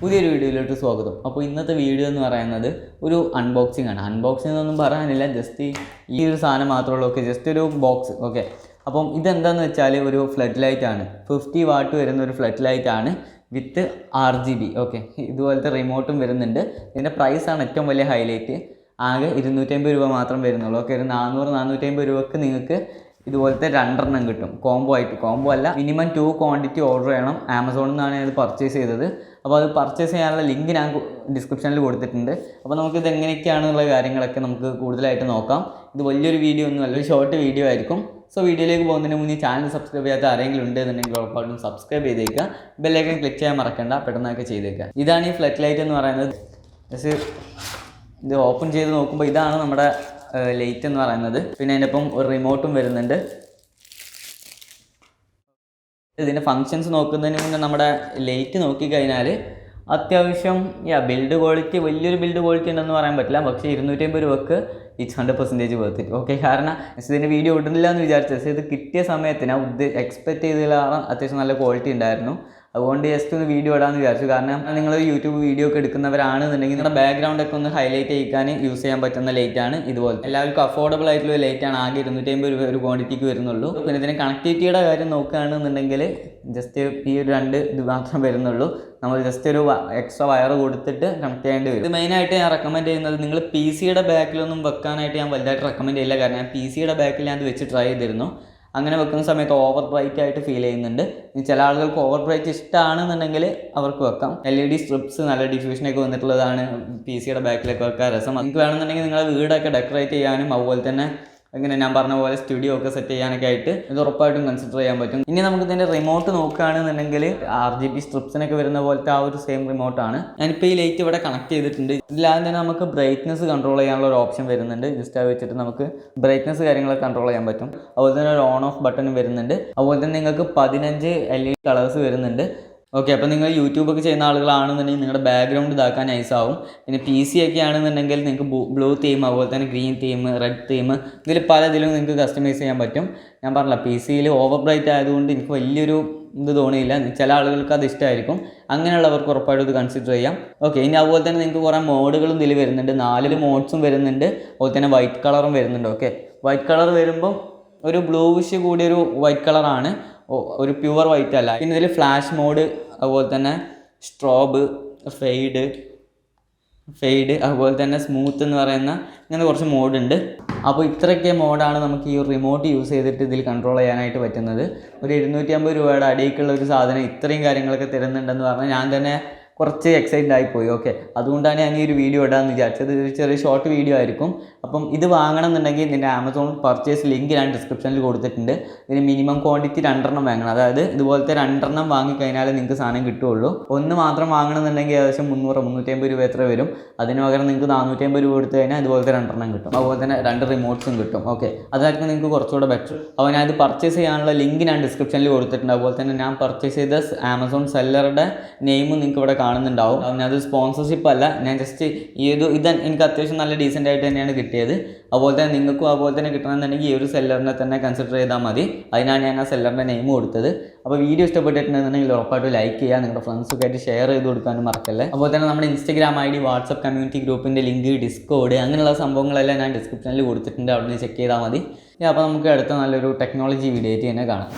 പുതിയൊരു വീഡിയോയിലോട്ട് സ്വാഗതം. അപ്പോൾ ഇന്നത്തെ വീഡിയോ എന്ന് പറയുന്നത് ഒരു അൺബോക്സിംഗ് ആണ്. അൺബോക്സിംഗ് എന്നൊന്നും പറയാനില്ല, ജസ്റ്റ് ഈ ഒരു സാധനം മാത്രമേ ഉള്ളൂ. ഓക്കെ, ജസ്റ്റ് ഒരു ബോക്സ്. ഓക്കെ, അപ്പം ഇതെന്താണെന്ന് വെച്ചാൽ ഒരു ഫ്ലഡ് ലൈറ്റ് ആണ്. 50 വാട്ട് വരുന്ന ഒരു ഫ്ലഡ് ലൈറ്റ് ആണ് വിത്ത് RGB. ഓക്കെ, ഇതുപോലത്തെ റിമോട്ടും വരുന്നുണ്ട്. ഇതിൻ്റെ പ്രൈസാണ് ഏറ്റവും വലിയ ഹൈലൈറ്റ്. ആകെ 250 രൂപ മാത്രം വരുന്നുള്ളൂ. ഓക്കെ, ഒരു 400-450 രൂപയ്ക്ക് നിങ്ങൾക്ക് ഇതുപോലത്തെ 2 കിട്ടും കോംബോ ആയിട്ട്. കോംബോ അല്ല, മിനിമം 2 ക്വാണ്ടിറ്റി ഓർഡർ ചെയ്യണം. ആമസോണിൽ നിന്നാണ് ഇത് പർച്ചേസ് ചെയ്തത്. അപ്പോൾ അത് പർച്ചേസ് ചെയ്യാനുള്ള ലിങ്ക് ഞാൻ ഡിസ്ക്രിപ്ഷനിൽ കൊടുത്തിട്ടുണ്ട്. അപ്പോൾ നമുക്കിത് എങ്ങനെയൊക്കെയാണെന്നുള്ള കാര്യങ്ങളൊക്കെ നമുക്ക് കൂടുതലായിട്ട് നോക്കാം. ഇത് വലിയൊരു വീഡിയോ ഒന്നുമല്ല, ഒരു ഷോർട്ട് വീഡിയോ ആയിരിക്കും. സോ വീഡിയോയിലേക്ക് പോകുന്നതിന് മുന്നേ ചാനൽ സബ്സ്ക്രൈബ് ചെയ്യാത്ത ആരെങ്കിലും ഉണ്ടെന്നുണ്ടെങ്കിൽ ഉറപ്പായിട്ടും സബ്സ്ക്രൈബ് ചെയ്തേക്കുക. ബെല്ലൈക്കൺ ക്ലിക്ക് ചെയ്യാൻ മറക്കണ്ട, പെട്ടെന്നൊക്കെ ചെയ്തേക്കുക. ഇതാണ് ഈ ഫ്ലഡ് ലൈറ്റ് എന്ന് പറയുന്നത്. ഇത് ഓപ്പൺ ചെയ്ത് നോക്കുമ്പോൾ ഇതാണ് നമ്മുടെ ലൈറ്റ് എന്ന് പറയുന്നത്. പിന്നെ അതിൻ്റെ ഒപ്പം ഒരു റിമോട്ടും വരുന്നുണ്ട്. ഇതിൻ്റെ ഫങ്ഷൻസ് നോക്കുന്നതിന് മുന്നേ നമ്മുടെ ലൈറ്റ് നോക്കിക്കഴിഞ്ഞാൽ അത്യാവശ്യം ബിൽഡ് ക്വാളിറ്റി, വലിയൊരു ബിൽഡ് ക്വാളിറ്റി ഉണ്ടെന്ന് പറയാൻ പറ്റില്ല. പക്ഷേ 250 രൂപക്ക് ഇറ്റ്സ് 100% വർത്ത് ഇറ്റ്. ഓക്കെ, കാരണം ഇതിൻ്റെ വീഡിയോ ഇടുന്നില്ല എന്ന് വിചാരിച്ചു. പക്ഷേ ഇത് കിട്ടിയ സമയത്ത് ഞാൻ എക്സ്പെക്റ്റ് ചെയ്തതിലാണ് അത്യാവശ്യം നല്ല ക്വാളിറ്റി ഉണ്ടായിരുന്നു. അതുകൊണ്ട് ജസ്റ്റ് ഒന്ന് വീഡിയോ ഇടാമെന്ന് വിചാരിച്ചു. കാരണം നിങ്ങൾ യൂട്യൂബ് വീഡിയോ ഒക്കെ എടുക്കുന്നവരാണെന്നുണ്ടെങ്കിൽ നിങ്ങളുടെ ബാക്ക്ഗ്രൗണ്ടൊക്കെ ഒന്ന് ഹൈലൈറ്റ് ചെയ്യിക്കാൻ യൂസ് ചെയ്യാൻ പറ്റുന്ന ലൈറ്റാണ് ഇതുപോലെ. എല്ലാവർക്കും അഫോർഡബിൾ ആയിട്ടുള്ള ലൈറ്റാണ്. ആകെ 250 രൂപ ഒരു ക്വാണ്ടിറ്റിക്ക് വരുന്നുള്ളൂ. പിന്നെ ഇതിൻ്റെ കണക്ടിവിറ്റിയുടെ കാര്യം നോക്കുകയാണെന്നുണ്ടെങ്കിൽ ജസ്റ്റ് ഈ ഒരു 2 ഇത് മാത്രം വരുന്നുള്ളൂ. നമ്മൾ ജസ്റ്റ് ഒരു എക്സ്ട്രാ വയർ കൊടുത്തിട്ട് കണക്ട് ചെയ്യേണ്ടി വരും. ഇത് മെയിനായിട്ട് ഞാൻ റെക്കമെൻഡ് ചെയ്യുന്നത്, നിങ്ങൾ PC-യുടെ ബാക്കിലൊന്നും വെക്കാനായിട്ട് ഞാൻ വലുതായിട്ട് റെക്കമെൻഡ് ചെയ്യില്ല. കാരണം ഞാൻ PC-യുടെ ബാക്കിൽ ഞാൻ അത് വെച്ച് ട്രൈ ചെയ്തിരുന്നു. അങ്ങനെ വെക്കുന്ന സമയത്ത് ഓവർ ബ്രൈറ്റ് ആയിട്ട് ഫീൽ ചെയ്യുന്നുണ്ട്. ചില ആളുകൾക്ക് ഓവർ ബ്രൈറ്റ് ഇഷ്ടമാണെന്നുണ്ടെങ്കിൽ അവർക്ക് വെക്കാം. LED സ്ട്രിപ്സ് നല്ല ഡിഫ്യൂഷനൊക്കെ വന്നിട്ടുള്ളതാണ് PC-യുടെ ബാക്കിലൊക്കെ വെക്കാൻ രസം. നിങ്ങൾക്ക് വേണമെന്നുണ്ടെങ്കിൽ നിങ്ങളുടെ വീടൊക്കെ ഡെക്കറേറ്റ് ചെയ്യാനും അതുപോലെ തന്നെ അങ്ങനെ ഞാൻ പറഞ്ഞ പോലെ സ്റ്റുഡിയോ ഒക്കെ സെറ്റ് ചെയ്യാനൊക്കെ ആയിട്ട് ഇത് ഉറപ്പായിട്ടും കൺസിഡർ ചെയ്യാൻ പറ്റും. ഇനി നമുക്ക് ഇതിൻ്റെ റിമോട്ട് നോക്കുകയാണെന്നുണ്ടെങ്കിൽ RGB സ്ട്രിപ്സിനൊക്കെ വരുന്ന പോലത്തെ ആ ഒരു സെയിം റിമോട്ടാണ്. ഞാനിപ്പോൾ ഈ ലൈറ്റ് ഇവിടെ കണക്ട് ചെയ്തിട്ടുണ്ട്. ഇതിലാദ്യം തന്നെ നമുക്ക് ബ്രൈറ്റ്നസ് കൺട്രോൾ ചെയ്യാനുള്ള ഒരു ഓപ്ഷൻ വരുന്നുണ്ട്. ജസ്റ്റ് അത് വെച്ചിട്ട് നമുക്ക് ബ്രൈറ്റ്നസ് കാര്യങ്ങളൊക്കെ കൺട്രോൾ ചെയ്യാൻ പറ്റും. അതുപോലെ തന്നെ ഒരു ഓൺ ഓഫ് ബട്ടൺ വരുന്നുണ്ട്. അതുപോലെ തന്നെ നിങ്ങൾക്ക് 15 LED കളേഴ്സ് വരുന്നുണ്ട്. ഓക്കെ, അപ്പോൾ നിങ്ങൾ യൂട്യൂബൊക്കെ ചെയ്യുന്ന ആളുകളാണെന്നുണ്ടെങ്കിൽ നിങ്ങളുടെ ബാക്ക്ഗ്രൗണ്ട് ഇതാക്കാൻ നൈസാവും. പിന്നെ PC ഒക്കെ ആണെന്നുണ്ടെങ്കിൽ നിങ്ങൾക്ക് ബ്ലൂ തീം, അതുപോലെ തന്നെ ഗ്രീൻ തീം, റെഡ് തീം, ഇതിൽ പലതിലും നിങ്ങൾക്ക് കസ്റ്റമൈസ് ചെയ്യാൻ പറ്റും. ഞാൻ പറഞ്ഞില്ല, PC-യിൽ ഓവർ ബ്രൈറ്റ് ആയതുകൊണ്ട് എനിക്ക് വലിയൊരു ഇത് തോന്നിയില്ല. ചില ആളുകൾക്ക് അത് ഇഷ്ടമായിരിക്കും. അങ്ങനെയുള്ളവർക്ക് ഉറപ്പായിട്ടും ഇത് കൺസിഡർ ചെയ്യാം. ഓക്കെ, ഇനി അതുപോലെ തന്നെ നിങ്ങൾക്ക് കുറേ മോഡുകളും ഇതിൽ വരുന്നുണ്ട്. 4 മോഡ്സും വരുന്നുണ്ട്. അതുപോലെ തന്നെ വൈറ്റ് കളറും വരുന്നുണ്ട്. ഓക്കെ, വൈറ്റ് കളർ വരുമ്പം ഒരു ബ്ലൂവിഷ് കൂടിയൊരു വൈറ്റ് കളറാണ്, ഒരു പ്യുവർ വൈറ്റ് അല്ല. പിന്നെ ഇതിൽ ഫ്ലാഷ് മോഡ്, അതുപോലെ തന്നെ സ്ട്രോബ്, ഫെയ്ഡ്, അതുപോലെ തന്നെ സ്മൂത്ത് എന്ന് പറയുന്ന ഇങ്ങനെ കുറച്ച് മോഡുണ്ട്. അപ്പോൾ ഇത്രയൊക്കെ മോഡാണ് നമുക്ക് ഈ റിമോട്ട് യൂസ് ചെയ്തിട്ട് ഇതിൽ കൺട്രോൾ ചെയ്യാനായിട്ട് പറ്റുന്നത്. ഒരു 250 രൂപയുടെ അടിയിലേക്കുള്ള ഒരു സാധനം ഇത്രയും കാര്യങ്ങളൊക്കെ തരുന്നുണ്ടെന്ന് പറഞ്ഞാൽ ഞാൻ തന്നെ കുറച്ച് എക്സൈറ്റഡ് ആയിപ്പോയി. ഓക്കെ, അതുകൊണ്ടാണ് ഞാൻ ഈ ഒരു വീഡിയോ ഇടാമെന്ന് വിചാരിച്ചത്. ഒരു ചെറിയ ഷോർട്ട് വീഡിയോ ആയിരിക്കും. അപ്പം ഇത് വാങ്ങണം എന്നുണ്ടെങ്കിൽ ഇതിൻ്റെ ആമസോൺ പർച്ചേസ് ലിങ്ക് ഞാൻ ഡിസ്ക്രിപ്ഷനിൽ കൊടുത്തിട്ടുണ്ട്. ഇതിന് മിനിമം ക്വാണ്ടിറ്റി 2 വാങ്ങണം. അതായത് ഇതുപോലത്തെ 2 വാങ്ങിക്കഴിഞ്ഞാൽ നിങ്ങൾക്ക് സാധനം കിട്ടുകയുള്ളൂ. ഒന്ന് മാത്രം വാങ്ങണമെന്നുണ്ടെങ്കിൽ ഏകദേശം 300-350 രൂപ എത്ര വരും. അതിന് പകരം നിങ്ങൾക്ക് 450 രൂപ കൊടുത്തു കഴിഞ്ഞാൽ ഇതുപോലത്തെ 2 കിട്ടും. അതുപോലെ തന്നെ 2 റിമോട്ട്സും കിട്ടും. ഓക്കെ, അതായിരിക്കും നിങ്ങൾക്ക് കുറച്ചുകൂടെ ബെറ്റർ. അപ്പോൾ ഞാൻ ഇത് പർച്ചേസ് ചെയ്യാനുള്ള ലിങ്ക് ഞാൻ ഡിസ്ക്രിപ്ഷനിൽ കൊടുത്തിട്ടുണ്ട്. അതുപോലെ തന്നെ ഞാൻ പർച്ചേസ് ചെയ്ത ആമസോൺ സെല്ലറുടെ നെയിമും നിങ്ങൾക്ക് ഇവിടെ കാണുന്നുണ്ടാവും. അത് സ്പോൺസർഷിപ്പ് അല്ല, ഞാൻ ജസ്റ്റ് ഇത് എനിക്ക് അത്യാവശ്യം നല്ല ഡീസൻ്റ് ആയിട്ട് തന്നെയാണ് കിട്ടിയത്. അതുപോലെ തന്നെ നിങ്ങൾക്കും അതുപോലെ തന്നെ കിട്ടണമെന്നുണ്ടെങ്കിൽ ഈ ഒരു സെല്ലറിനെ തന്നെ കൺസിഡർ ചെയ്താൽ മതി. അതിനാണ് ഞാൻ ആ സെല്ലറിൻ്റെ നെയിം കൊടുത്തത്. അപ്പോൾ വീഡിയോ ഇഷ്ടപ്പെട്ടിട്ടുണ്ടെന്നുണ്ടെങ്കിൽ ഉറപ്പായിട്ട് ലൈക്ക് ചെയ്യുക. നിങ്ങളുടെ ഫ്രണ്ട്സൊക്കെ ആയിട്ട് ഷെയർ ചെയ്ത് കൊടുക്കാനും മറക്കല്ലേ. അതുപോലെ തന്നെ നമ്മുടെ Instagram ID, വാട്സപ്പ് കമ്മ്യൂണിറ്റി ഗ്രൂപ്പിൻ്റെ ലിങ്ക്, ഡിസ്കോഡ്, അങ്ങനെയുള്ള സംഭവങ്ങളെല്ലാം ഞാൻ ഡിസ്ക്രിപ്ഷനിൽ കൊടുത്തിട്ടുണ്ട്. അവിടെ നിന്ന് ചെക്ക് ചെയ്താൽ മതി. അപ്പോൾ നമുക്ക് അടുത്ത നല്ലൊരു ടെക്നോളജി വീഡിയോ ആയിട്ട് തന്നെ കാണാം.